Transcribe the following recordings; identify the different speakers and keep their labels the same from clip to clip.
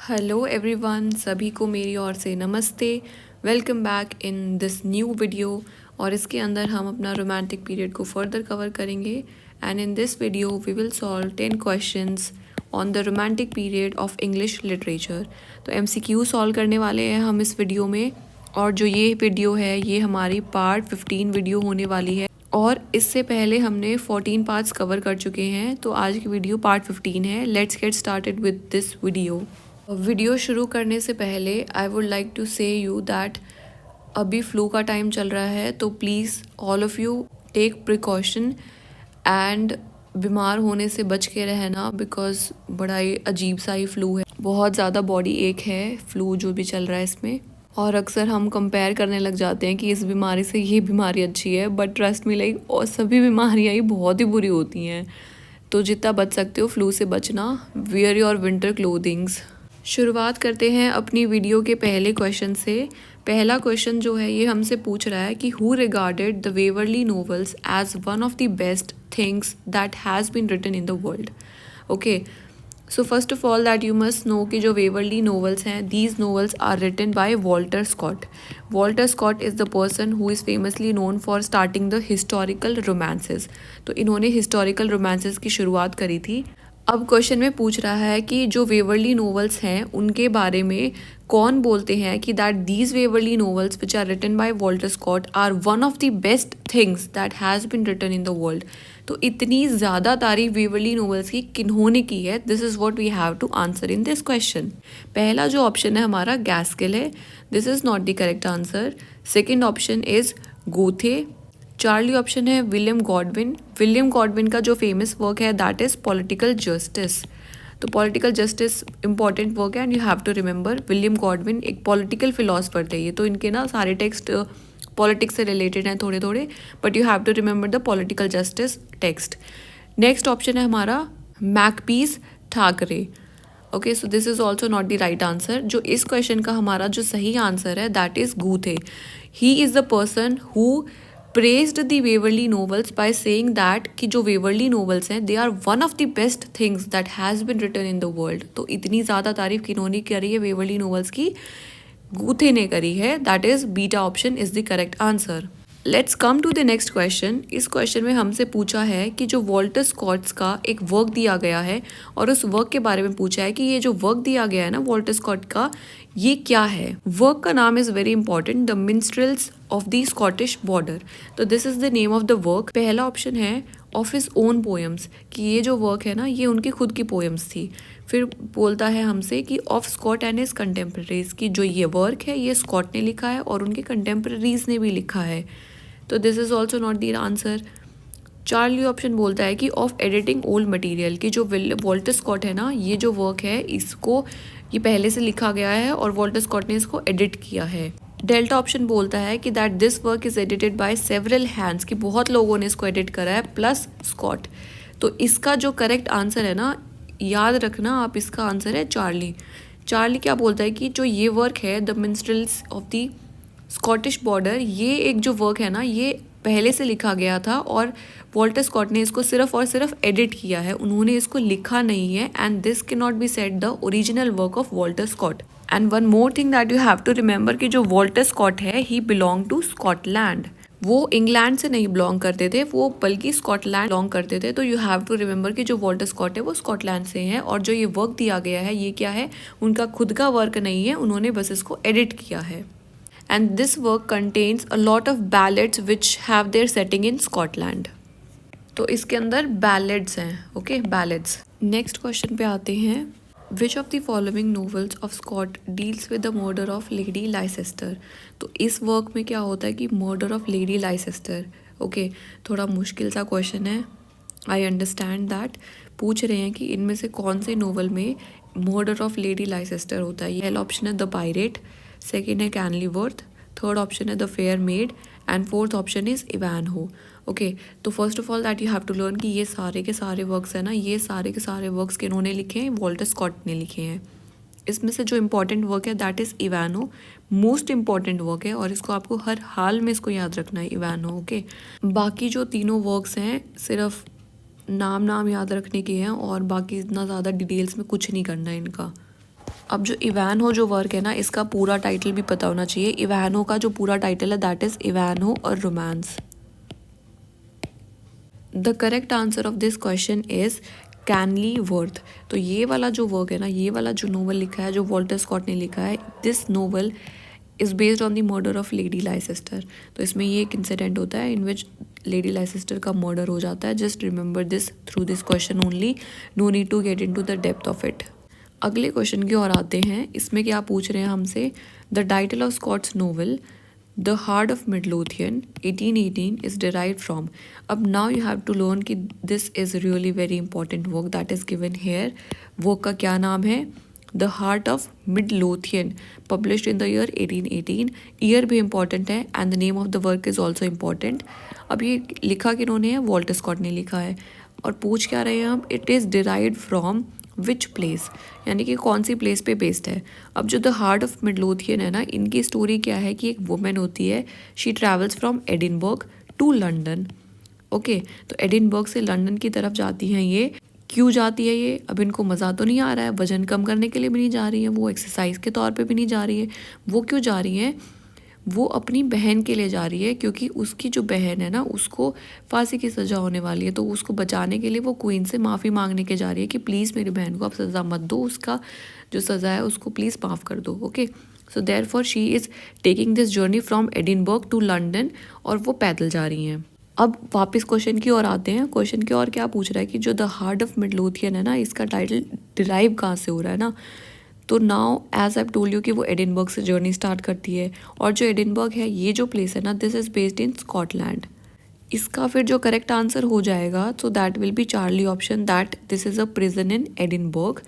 Speaker 1: Hello everyone, सभी को मेरी ओर से नमस्ते। Welcome back in this new video. और इसके अंदर हम अपना रोमांटिक पीरियड को फर्दर कवर करेंगे। And in this video we will solve 10 questions on the romantic period of English literature. तो MCQ सॉल्व करने वाले हैं हम इस वीडियो में। और जो ये वीडियो है ये हमारी पार्ट 15 वीडियो होने वाली है। और इससे पहले हमने 14 पार्ट्स कवर कर चुके हैं, तो आज की वीडियो पार्ट 15 है। Let's get started with this video शुरू करने से पहले I would like to say you that अभी फ्लू का टाइम चल रहा है, तो please all of you take precaution and बीमार होने से बच के रहना, बिकॉज बड़ा ही अजीब सा ही फ्लू है। बहुत ज़्यादा बॉडी एक है फ्लू जो भी चल रहा है इसमें। और अक्सर हम कंपेयर करने लग जाते हैं कि इस बीमारी से ये बीमारी अच्छी है, बट ट्रस्ट मी लाइक और सभी बीमारियाँ ही बहुत ही बुरी होती हैं। तो जितना बच सकते हो फ्लू से बचना। Wear your winter clothings. शुरुआत करते हैं अपनी वीडियो के पहले क्वेश्चन से। पहला क्वेश्चन जो है ये हमसे पूछ रहा है कि who regarded the Waverley novels as one of the best things that has been written in the world. Okay, so first of all that you must know कि जो वेवरली नॉवेल्स हैं, these novels are written by Walter Scott. Walter Scott is the person who is famously known for starting the historical romances. तो इन्होंने historical romances की शुरुआत करी थी। अब क्वेश्चन में पूछ रहा है कि जो वेवरली नॉवेल्स हैं उनके बारे में कौन बोलते हैं कि that these Waverley novels which are written by Walter Scott are one of the best things that has been written in the world. तो इतनी ज़्यादा तारीफ वेवरली नॉवेल्स की किन्होंने की है, this is what we have to answer in this question. पहला जो ऑप्शन है हमारा गैस्किल है, this is not the correct answer. Second option is Goethe. Charlie option है विलियम गॉडविन। विलियम गॉडविन का जो फेमस वर्क है दैट इज़ पॉलिटिकल जस्टिस। तो पॉलिटिकल जस्टिस इंपॉर्टेंट वर्क है and you have to remember William Godwin एक political philosopher थे। ये तो इनके ना सारे टेक्स्ट पॉलिटिक्स से रिलेटेड हैं थोड़े थोड़े, but you have to remember the political justice text. Next option है हमारा Makepeace Thackeray. Okay, so this is also not the right answer. जो इस क्वेश्चन का हमारा जो सही आंसर है that is Goethe. He is the person who praised the Waverley novels by saying that कि जो Waverley novels हैं they are one of the best things that has been written in the world। तो इतनी ज़्यादा तारीफ किन्होंने करी है Waverley novels की, गूथे ने करी है। That is beta option is the correct answer. Let's come to the next question. इस क्वेश्चन में हमसे पूछा है कि जो वॉल्टर स्कॉट्स का एक वर्क दिया गया है और उस वर्क के बारे में पूछा है कि ये जो वर्क दिया गया है ना वॉल्टर स्कॉट का, ये क्या है। वर्क का नाम is very important, the minstrels of the Scottish border. तो this is the name of the work. पहला ऑप्शन है ऑफ हिज ओन पोएम्स, कि ये जो वर्क है ना ये उनकी खुद की पोएम्स थी। फिर बोलता है हमसे कि of Scott and his contemporaries, की जो ये वर्क है ये स्कॉट ने लिखा है और उनके कंटेम्प्रेरीज ने भी लिखा है। तो this is also not the answer. Charlie option बोलता है कि ऑफ एडिटिंग ओल्ड मटेरियल, की जो वॉल्टर स्कॉट है ना ये जो वर्क है इसको ये पहले से लिखा गया है और वॉल्टर स्कॉट ने इसको एडिट किया है। डेल्टा ऑप्शन बोलता है कि that this work is edited by several hands, कि बहुत लोगों ने इसको एडिट करा है प्लस स्कॉट। तो इसका जो करेक्ट आंसर है ना, याद रखना आप, इसका आंसर है चार्ली। चार्ली क्या बोलता है कि जो ये वर्क है the minstrels of the Scottish border, ये एक जो वर्क है ना ये पहले से लिखा गया था और वॉल्टर स्कॉट ने इसको सिर्फ और सिर्फ एडिट किया है, उन्होंने इसको लिखा नहीं है। And this can not be said the original work of Walter Scott. And one more thing that you have to remember कि जो वॉल्टर स्कॉट है ही बिलोंग टू स्कॉटलैंड। वो इंग्लैंड से नहीं बिलोंग करते थे, वो बल्कि स्कॉटलैंड बिलोंग करते थे। तो यू हैव टू रिमेंबर कि जो वॉल्टर स्कॉट है वो स्कॉटलैंड से हैं और जो ये वर्क दिया गया है ये क्या है, उनका खुद का वर्क नहीं है, उन्होंने बस इसको एडिट किया है। And this work contains a lot of ballads which have their setting in Scotland। तो इसके अंदर ballads हैं, ओके, ballads। नेक्स्ट क्वेश्चन पे आते हैं। Which of the following novels of Scott deals with the murder of Lady Leicester? तो इस work में क्या होता है कि murder of Lady Leicester, okay, थोड़ा मुश्किल सा क्वेश्चन है, आई अंडरस्टैंड दैट। पूछ रहे हैं कि इनमें से कौन से नोवेल में मर्डर ऑफ लेडी लाइसेस्टर होता है। पहला ऑप्शन है द पायरेट, सेकेंड है कैनलीवर्थ, थर्ड ऑप्शन है the fair maid and fourth option is Ivanhoe. Okay, तो first of all that you have to learn कि ये सारे के सारे वर्क्स हैं ना, ये सारे के सारे वर्क्स किन्होंने लिखे हैं, वॉल्टर स्कॉट ने लिखे हैं। इसमें से जो इम्पॉर्टेंट वर्क है that is इवानो, most important work है और इसको आपको हर हाल में इसको याद रखना है, इवानो। ओके, बाकी जो तीनों वर्क्स हैं सिर्फ नाम याद रखने के हैं और बाकी इतना ज़्यादा डिटेल्स में कुछ नहीं करना है इनका। अब जो इवानहो जो वर्क है ना, इसका पूरा टाइटल भी पता होना चाहिए। इवानहो का जो पूरा टाइटल है that is Ivanhoe a romance. The correct answer of this question is Kenilworth. तो ये वाला जो वर्क है ना, ये वाला जो नोवेल लिखा है, जो वॉल्टर स्कॉट ने लिखा है, this novel is based on the murder of Lady Leicester. तो इसमें ये एक इंसिडेंट होता है इन विच लेडी लाइसेस्टर का मर्डर हो जाता है। Just remember this through this question only, no need to get into the depth of it. अगले क्वेश्चन की ओर आते हैं। इसमें क्या पूछ रहे हैं हमसे, the title of Scott's novel the heart of Midlothian 1818 is derived from. अब now you have to learn कि this is really very important work that is given here. Work का क्या नाम है, the heart of Midlothian, published in the year 1818। Year भी important है and the name of the work is also important. अब ये लिखा किन्होंने है, वॉल्टर स्कॉट ने लिखा है। और पूछ क्या रहे हैं हम, it is derived from which place, यानी कि कौन सी प्लेस पे बेस्ड है। अब जो द हार्ट ऑफ मिडलोथियन है ना, इनकी स्टोरी क्या है कि एक वुमेन होती है, she travels from Edinburgh to London. Okay, तो एडिनबर्ग से लंदन की तरफ जाती हैं ये। क्यों जाती है ये, अब इनको मज़ा तो नहीं आ रहा है, वजन कम करने के लिए भी नहीं जा रही है, वो एक्सरसाइज के तौर पे भी नहीं जा रही है। वो क्यों जा रही हैं, वो अपनी बहन के लिए जा रही है, क्योंकि उसकी जो बहन है ना, उसको फांसी की सज़ा होने वाली है। तो उसको बचाने के लिए वो क्वीन से माफ़ी मांगने के जा रही है कि प्लीज़ मेरी बहन को आप सज़ा मत दो, उसका जो सज़ा है उसको प्लीज़ माफ़ कर दो। Okay, so therefore she is taking this journey from Edinburgh to London, और वो पैदल जा रही हैं। अब वापस क्वेश्चन की ओर आते हैं। क्वेश्चन की ओर क्या पूछ रहा है कि जो द हार्ट ऑफ मिडलोथियन है ना, इसका टाइटल डिराइव कहाँ से हो रहा है ना। तो now as I told you कि वो एडिनबर्ग से जर्नी स्टार्ट करती है, और जो एडिनबर्ग है, ये जो प्लेस है ना, this is based in Scotland. इसका फिर जो करेक्ट आंसर हो जाएगा, so that will be Charlie option, that this is a prison in Edinburgh.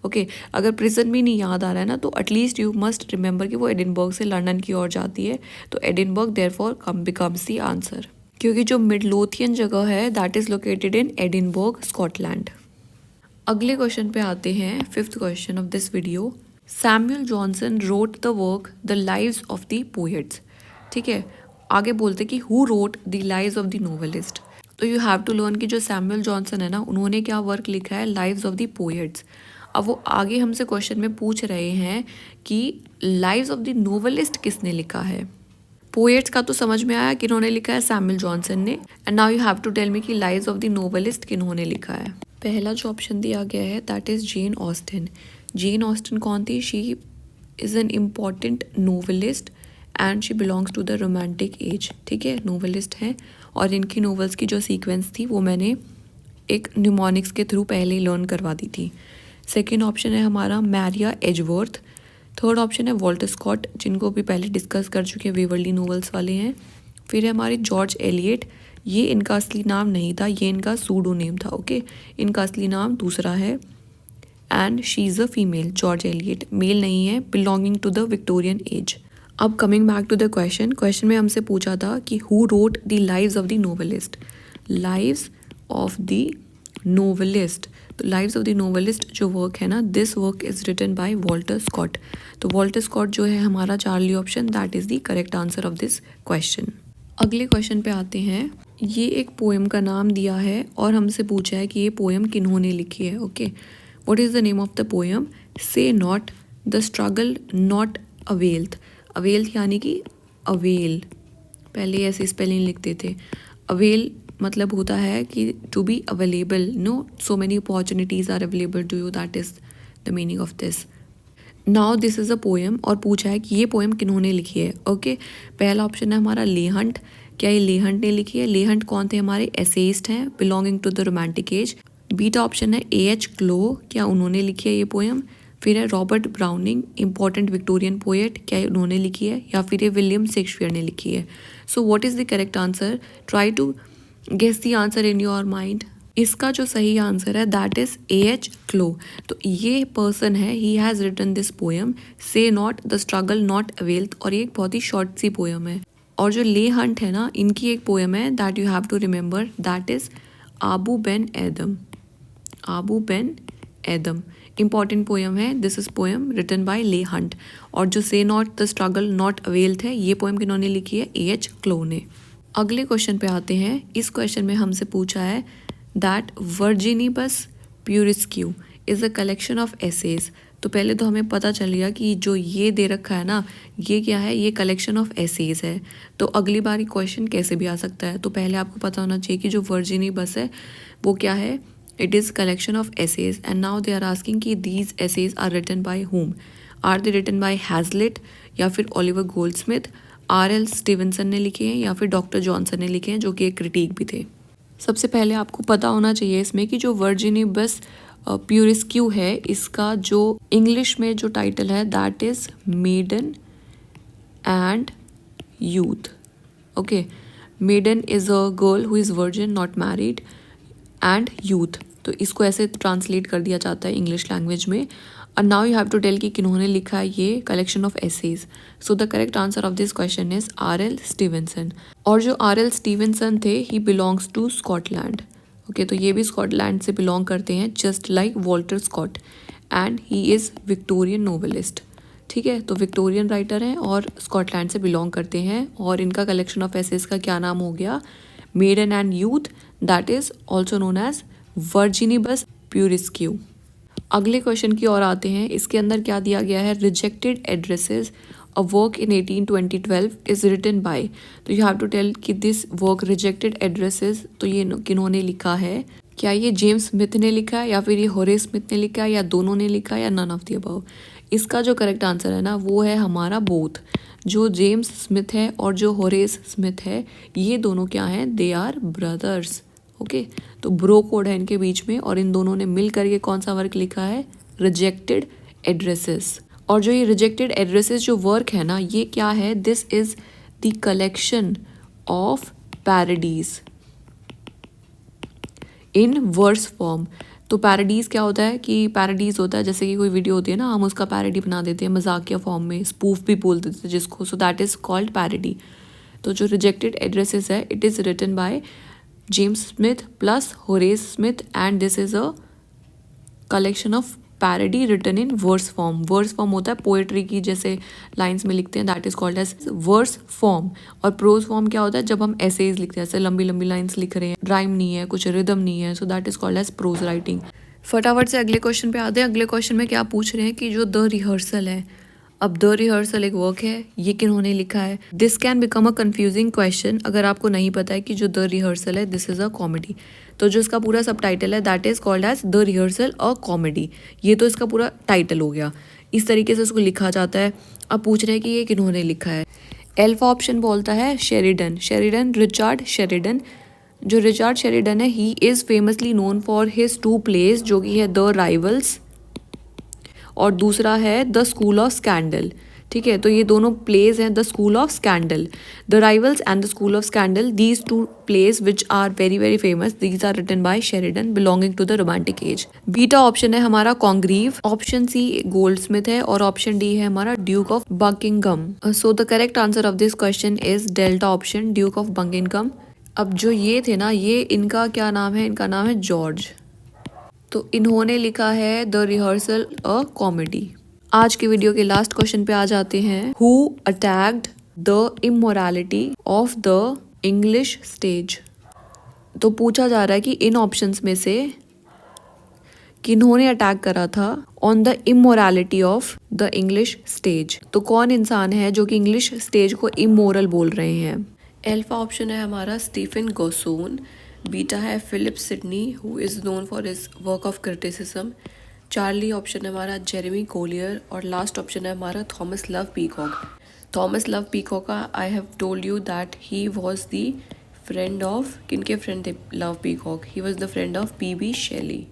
Speaker 1: Okay, अगर प्रिजन भी नहीं याद आ रहा है ना, तो एटलीस्ट यू मस्ट रिमेंबर कि वो एडिनबर्ग से लंदन की ओर जाती है। तो Edinburgh therefore becomes the answer, क्योंकि जो मिडलोथियन जगह है that is located in Edinburgh, Scotland. अगले क्वेश्चन पे आते हैं, fifth question of this video. Samuel Johnson wrote the work the lives of the poets. ठीक है, आगे बोलते कि who wrote the lives of the novelist. तो यू हैव टू लर्न कि जो सैमुअल जॉनसन है ना, उन्होंने क्या वर्क लिखा है, लाइव्स ऑफ द पोएट्स। अब वो आगे हमसे क्वेश्चन में पूछ रहे हैं कि लाइव्स ऑफ द नोवेलिस्ट किसने लिखा है। पोएट्स का तो समझ में आया कि इन्होंने लिखा है सैमुअल जॉनसन ने, and now you have to tell me कि लाइव्स ऑफ द नोवेलिस्ट किन्होंने लिखा है। पहला जो ऑप्शन दिया गया है that is Jane Austen. Jane Austen कौन थी, she is an important novelist and she belongs to the romantic age. ठीक है, नोवेलिस्ट हैं, और इनकी नोवेल्स की जो सीक्वेंस थी वो मैंने एक न्यूमोनिक्स के थ्रू पहले ही लर्न करवा दी थी। सेकेंड ऑप्शन है हमारा मैरिया एजवर्थ। थर्ड ऑप्शन है वॉल्टर स्कॉट, जिनको भी पहले डिस्कस कर चुके हैं, वेवर्ली नोवेल्स वाले हैं। फिर है हमारे जॉर्ज एलियट, ये इनका असली नाम नहीं था, ये इनका सूडो नेम था। ओके, इनका असली नाम दूसरा है, and she is a female. George Eliot male नहीं है, belonging to the Victorian age. अब coming back to the question में हमसे पूछा था कि who wrote the lives of the novelist. Lives of the novelist, तो लाइव्स ऑफ द नोवेलिस्ट जो वर्क है ना, this work is written by Walter Scott. तो वॉल्टर स्कॉट जो है हमारा Charlie option, that is the correct answer of this question. अगले question पे आते हैं। ये एक पोएम का नाम दिया है और हमसे पूछा है कि ये पोएम किन्होंने लिखी है। Okay, what is the name of the poem, say not the struggle not अवेल्थ। अवेल्थ यानी कि अवेल, पहले ऐसे स्पेलिंग लिखते थे। अवेल मतलब होता है कि to be available, no so many opportunities are available to you, that is the meaning of this. Now this is a poem, और पूछा है कि ये पोएम किन्होंने लिखी है। ओके, पहला ऑप्शन है हमारा ले हंट। क्या ये ले हंट ने लिखी है? ले हंट कौन थे, हमारे एसेइस्ट हैं, belonging to the romantic age. Beta option है AH क्लो, क्या उन्होंने लिखी है ये पोएम। फिर है Robert Browning, important Victorian poet, क्या उन्होंने लिखी है। या फिर ये विलियम शेक्सपियर ने लिखी है। So what is the correct answer, try to guess the answer in your mind. इसका जो सही आंसर है दैट इज़ AH क्लो। तो ये पर्सन है, he has written this poem say not the struggle not availeth, और ये एक बहुत ही शॉर्ट सी पोएम है। और जो ले हंट है ना, इनकी एक पोएम है that you have to remember, that is Abou Ben Adhem. Abou Ben Adhem important poem है, this is poem written by Leigh Hunt. और जो say not the struggle not availeth है, ये पोएम किन्होंने लिखी है, AH क्लो ने। अगले क्वेश्चन पे आते हैं। इस क्वेश्चन में हमसे पूछा है that Virginibus Puerisque is a collection of essays. तो पहले तो हमें पता चल गया कि जो ये दे रखा है ना, ये क्या है, ये कलेक्शन ऑफ एसेज है। तो अगली बारी क्वेश्चन कैसे भी आ सकता है, तो पहले आपको पता होना चाहिए कि जो वर्जिनी बस है वो क्या है, it is collection of essays. And now they are asking कि these essays are written by whom, are they written by Hazlitt या फिर ओलिवर गोल्डस्मिथ, R.L. स्टीवेंसन ने लिखे हैं या फिर डॉक्टर जॉनसन ने लिखे हैं, जो कि एक क्रिटिक भी थे। सबसे पहले आपको पता होना चाहिए इसमें कि जो वर्जिनी बस प्यूरिस्क्यू है, इसका जो इंग्लिश में जो टाइटल है that is maiden and youth. Okay, maiden is a girl who is virgin not married and youth, तो इसको ऐसे ट्रांसलेट कर दिया जाता है इंग्लिश लैंग्वेज में। And now you have to tell कि किन्होंने लिखा है ये collection of essays. So the correct answer of this question is R.L. Stevenson. और जो R.L. स्टीवेंसन थे he belongs to Scotland. Okay, तो ये भी स्कॉटलैंड से बिलोंग करते हैं, just like Walter Scott, and he is Victorian novelist. ठीक है, तो विक्टोरियन राइटर हैं और स्कॉटलैंड से बिलोंग करते हैं, और इनका कलेक्शन ऑफ एसेज का क्या नाम हो गया, maiden and youth, that is also known as Virginibus Puerisque. अगले क्वेश्चन की ओर आते हैं। इसके अंदर क्या दिया गया है, rejected addresses a work in 1812 is written by, तो यू हैव टू टेल कि दिस वर्क रिजेक्टेड एड्रेसेस, तो ये किन्होंने लिखा है, क्या ये जेम्स स्मिथ ने लिखा है या फिर ये होरेस स्मिथ ने लिखा है या दोनों ने लिखा है या नन ऑफ द अबव। इसका जो करेक्ट आंसर है ना वो है हमारा बोथ। जो जेम्स स्मिथ है और जो होरेस स्मिथ है, ये दोनों क्या हैं, दे आर ब्रदर्स। ओके, तो ब्रो कोड है इनके बीच में, और इन दोनों ने मिल करके कौन सा वर्क लिखा है, रिजेक्टेड एड्रेसेस। और जो ये रिजेक्टेड एड्रेसेस जो वर्क है ना, ये क्या है, this is the collection of parodies in verse form. तो पैरोडीज क्या होता है कि पैरोडीज होता है जैसे कि कोई वीडियो होती है ना, हम उसका पैरोडी बना देते हैं मजाकिया फॉर्म में, स्पूफ भी बोल देते हैं जिसको, so that is called parody. तो जो रिजेक्टेड एड्रेसेस है, it is written by James Smith plus Horace Smith, and this is a collection of parody written in verse form. Verse form होता है पोएट्री की जैसे लाइन्स में लिखते हैं, that is called as verse form। और pros form क्या होता है, जब हम एसेज लिखते हैं, जैसे लंबी लंबी लाइन्स लिख रहे हैं, राइम नहीं है, कुछ रिदम नहीं है, so that is called as prose writing. फटाफट से अगले क्वेश्चन पे आते हैं। अगले क्वेश्चन में क्या पूछ रहे हैं कि जो द रिहर्सल है, अब द रिहर्सल एक वर्क है, ये किन्होंने लिखा है। This can become a confusing question अगर आपको नहीं पता है कि जो द रिहर्सल है दिस इज अ कॉमेडी। तो जो इसका पूरा सब टाइटल है that is called as the rehearsal a comedy, ये तो इसका पूरा टाइटल हो गया, इस तरीके से इसको लिखा जाता है। अब पूछ रहे हैं कि ये किन्होंने लिखा है। एल्फा ऑप्शन बोलता है शेरिडन, शेरिडन रिचर्ड शेरिडन। जो रिचर्ड शेरिडन है he is famously known for his 2 plays, जो कि है द राइवल्स और दूसरा है द स्कूल ऑफ स्कैंडल। ठीक है, तो ये दोनों प्लेज हैं, the school of scandal, the rivals and the school of scandal, these 2 plays which are very very famous, these are written by Sheridan belonging to the romantic age. Beta option है हमारा Congreve, option C Goldsmith है, और option D है हमारा Duke of Buckingham. So the correct answer of this question is delta option, Duke of Buckingham. अब जो ये थे ना, ये इनका क्या नाम है, इनका नाम है जॉर्ज। तो इन्होंने लिखा है द रिहर्सल अ कॉमेडी। आज की वीडियो के लास्ट क्वेश्चन पे आ जाते हैं। Who attacked the immorality of the English stage. तो पूछा जा रहा है कि इन ऑप्शंस में से किन्होंने अटैक करा था on the immorality of the English stage. तो कौन इंसान है जो कि इंग्लिश स्टेज को इमोरल बोल रहे हैं। एल्फा ऑप्शन है हमारा स्टीफन गोसोन, बीटा है Philip Sidney who is known for his work of criticism, Charlie option है हमारा जेरेमी कोलियर, और लास्ट ऑप्शन है हमारा Thomas Love Peacock. Thomas Love Peacock का I have told you that he was the friend of, किनके friend थे Love Peacock, he was the friend of PB Shelley.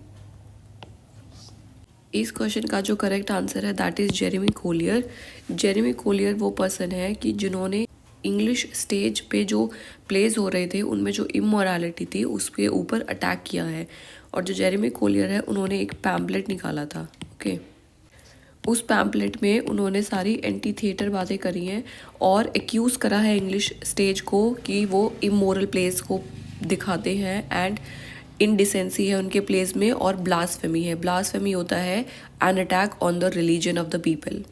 Speaker 1: इस question का जो correct answer है that is Jeremy Collier. Jeremy Collier वो person है कि जिन्होंने इंग्लिश स्टेज पे जो प्लेज हो रहे थे उनमें जो इमोरलिटी थी उसके ऊपर अटैक किया है। और जो जेरेमी कोलियर है उन्होंने एक पैम्पलेट निकाला था। ओके, उस पैम्पलेट में उन्होंने सारी एंटी थिएटर बातें करी हैं और एक्यूज़ करा है इंग्लिश स्टेज को कि वो इमोरल प्लेस को दिखाते हैं एंड इनडिसेंसी है उनके प्लेस में, और ब्लास्फेमी है। ब्लास्फेमी होता है an attack on the religion of the people.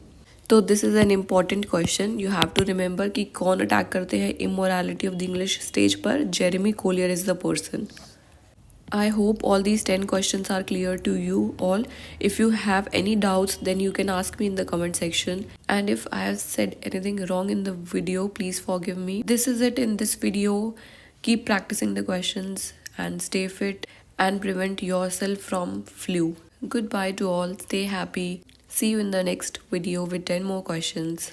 Speaker 1: तो this is an important question, you have to remember कि कौन अटैक करते हैं immorality of the English stage पर। Jeremy Collier is the person. I hope all these 10 questions are clear to you all. If you have any doubts, then you can ask me in the comment section. And if I have said anything wrong in the video, please forgive me. This is it in this video. Keep practicing the questions and stay fit and prevent yourself from flu. Goodbye to all. Stay happy. See you in the next video with 10 more questions.